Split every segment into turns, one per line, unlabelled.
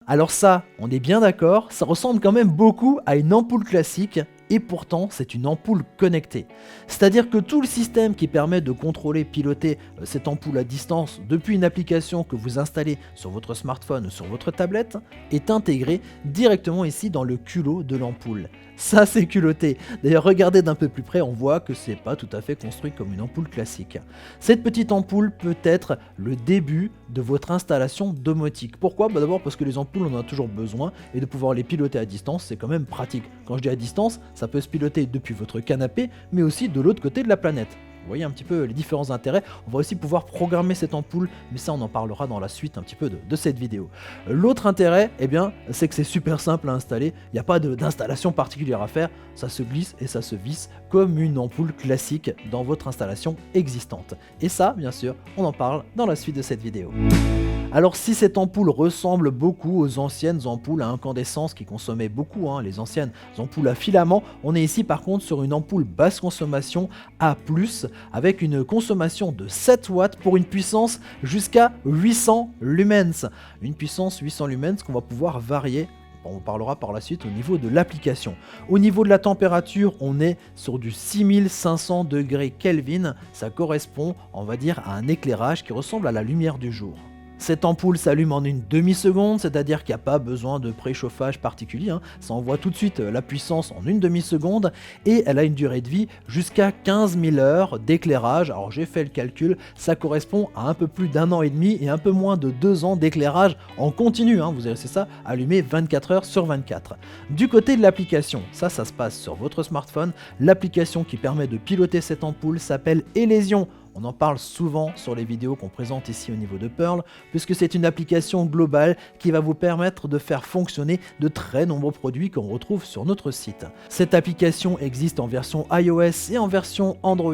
Alors ça, on est bien d'accord, ça ressemble quand même beaucoup à une ampoule classique, et pourtant c'est une ampoule connectée. C'est-à-dire que tout le système qui permet de contrôler, piloter cette ampoule à distance depuis une application que vous installez sur votre smartphone ou sur votre tablette est intégré directement ici dans le culot de l'ampoule. Ça c'est culotté. D'ailleurs regardez d'un peu plus près, on voit que c'est pas tout à fait construit comme une ampoule classique. Cette petite ampoule peut être le début de votre installation domotique. Pourquoi? D'abord parce que les ampoules on en a toujours besoin et de pouvoir les piloter à distance c'est quand même pratique. Quand je dis à distance, ça peut se piloter depuis votre canapé mais aussi de l'autre côté de la planète. Vous voyez un petit peu les différents intérêts. On va aussi pouvoir programmer cette ampoule, mais ça on en parlera dans la suite un petit peu de cette vidéo. L'autre intérêt, eh bien, c'est que c'est super simple à installer. Il n'y a pas d'installation particulière à faire. Ça se glisse et ça se visse comme une ampoule classique dans votre installation existante. Et ça, bien sûr, on en parle dans la suite de cette vidéo. Alors si cette ampoule ressemble beaucoup aux anciennes ampoules à incandescence qui consommaient beaucoup, les anciennes ampoules à filament, on est ici par contre sur une ampoule basse consommation A+, avec une consommation de 7 watts pour une puissance jusqu'à 800 lumens. Une puissance 800 lumens qu'on va pouvoir varier. On parlera par la suite au niveau de l'application. Au niveau de la température, on est sur du 6500 degrés Kelvin. Ça correspond, on va dire, à un éclairage qui ressemble à la lumière du jour. Cette ampoule s'allume en une demi-seconde, c'est-à-dire qu'il n'y a pas besoin de préchauffage particulier, ça envoie tout de suite la puissance en une demi-seconde et elle a une durée de vie jusqu'à 15 000 heures d'éclairage. Alors j'ai fait le calcul, ça correspond à un peu plus d'1 an et demi et un peu moins de 2 ans d'éclairage en continu, vous avez ça allumé 24 heures sur 24. Du côté de l'application, ça se passe sur votre smartphone, l'application qui permet de piloter cette ampoule s'appelle Elysion. On en parle souvent sur les vidéos qu'on présente ici au niveau de Pearl, puisque c'est une application globale qui va vous permettre de faire fonctionner de très nombreux produits qu'on retrouve sur notre site. Cette application existe en version iOS et en version Android.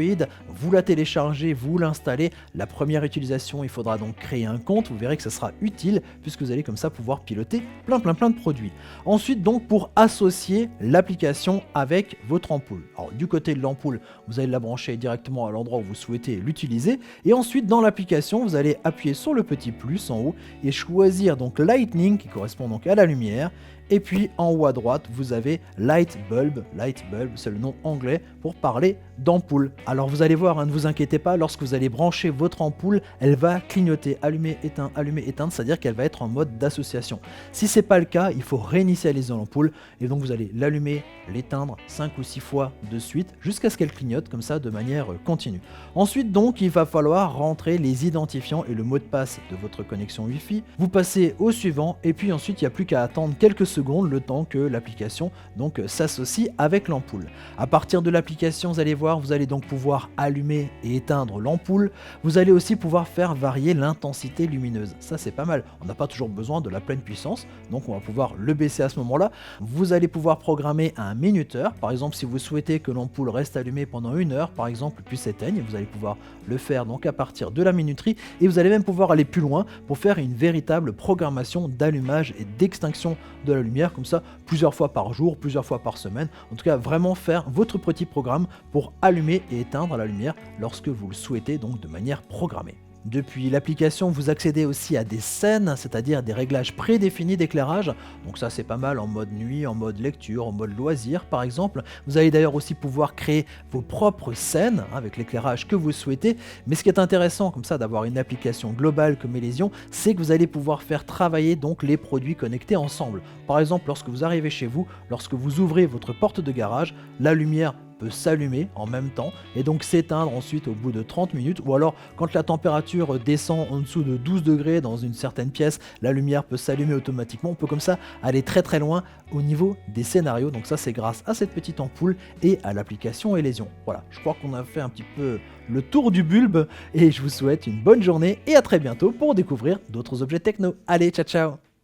Vous la téléchargez, vous l'installez. La première utilisation, il faudra donc créer un compte. Vous verrez que ça sera utile, puisque vous allez comme ça pouvoir piloter plein de produits. Ensuite, donc, pour associer l'application avec votre ampoule. Alors, du côté de l'ampoule, vous allez la brancher directement à l'endroit où vous souhaitez l'utiliser et ensuite dans l'application vous allez appuyer sur le petit plus en haut et choisir donc Lightning qui correspond donc à la lumière et puis en haut à droite vous avez Light Bulb c'est le nom anglais pour parler d'ampoule. Alors vous allez voir, ne vous inquiétez pas, lorsque vous allez brancher votre ampoule elle va clignoter, allumer, éteindre, c'est à dire qu'elle va être en mode d'association. Si c'est pas le cas, il faut réinitialiser l'ampoule et donc vous allez l'allumer, l'éteindre 5 ou 6 fois de suite jusqu'à ce qu'elle clignote comme ça de manière continue. Ensuite donc il va falloir rentrer les identifiants et le mot de passe de votre connexion Wi-Fi. Vous passez au suivant et puis ensuite il n'y a plus qu'à attendre quelques secondes le temps que l'application donc s'associe avec l'ampoule. À partir de l'application vous allez voir, vous allez donc pouvoir allumer et éteindre l'ampoule. Vous allez aussi pouvoir faire varier l'intensité lumineuse. Ça c'est pas mal, on n'a pas toujours besoin de la pleine puissance donc on va pouvoir le baisser à ce moment-là. Vous allez pouvoir programmer un minuteur, par exemple si vous souhaitez que l'ampoule reste allumée pendant 1 heure par exemple puis s'éteigne, vous allez pouvoir le faire donc à partir de la minuterie et vous allez même pouvoir aller plus loin pour faire une véritable programmation d'allumage et d'extinction de la lumière comme ça plusieurs fois par jour, plusieurs fois par semaine. En tout cas vraiment faire votre petit programme pour allumer et éteindre la lumière lorsque vous le souhaitez donc de manière programmée. Depuis l'application, vous accédez aussi à des scènes, c'est-à-dire des réglages prédéfinis d'éclairage. Donc ça c'est pas mal en mode nuit, en mode lecture, en mode loisir par exemple. Vous allez d'ailleurs aussi pouvoir créer vos propres scènes avec l'éclairage que vous souhaitez. Mais ce qui est intéressant comme ça d'avoir une application globale comme Elysion, c'est que vous allez pouvoir faire travailler donc les produits connectés ensemble. Par exemple, lorsque vous arrivez chez vous, lorsque vous ouvrez votre porte de garage, la lumière peut s'allumer en même temps et donc s'éteindre ensuite au bout de 30 minutes ou alors quand la température descend en dessous de 12 degrés dans une certaine pièce, la lumière peut s'allumer automatiquement. On peut comme ça aller très loin au niveau des scénarios, donc ça c'est grâce à cette petite ampoule et à l'application Elysion. Voilà, je crois qu'on a fait un petit peu le tour du bulbe et je vous souhaite une bonne journée et à très bientôt pour découvrir d'autres objets techno. Allez, ciao ciao.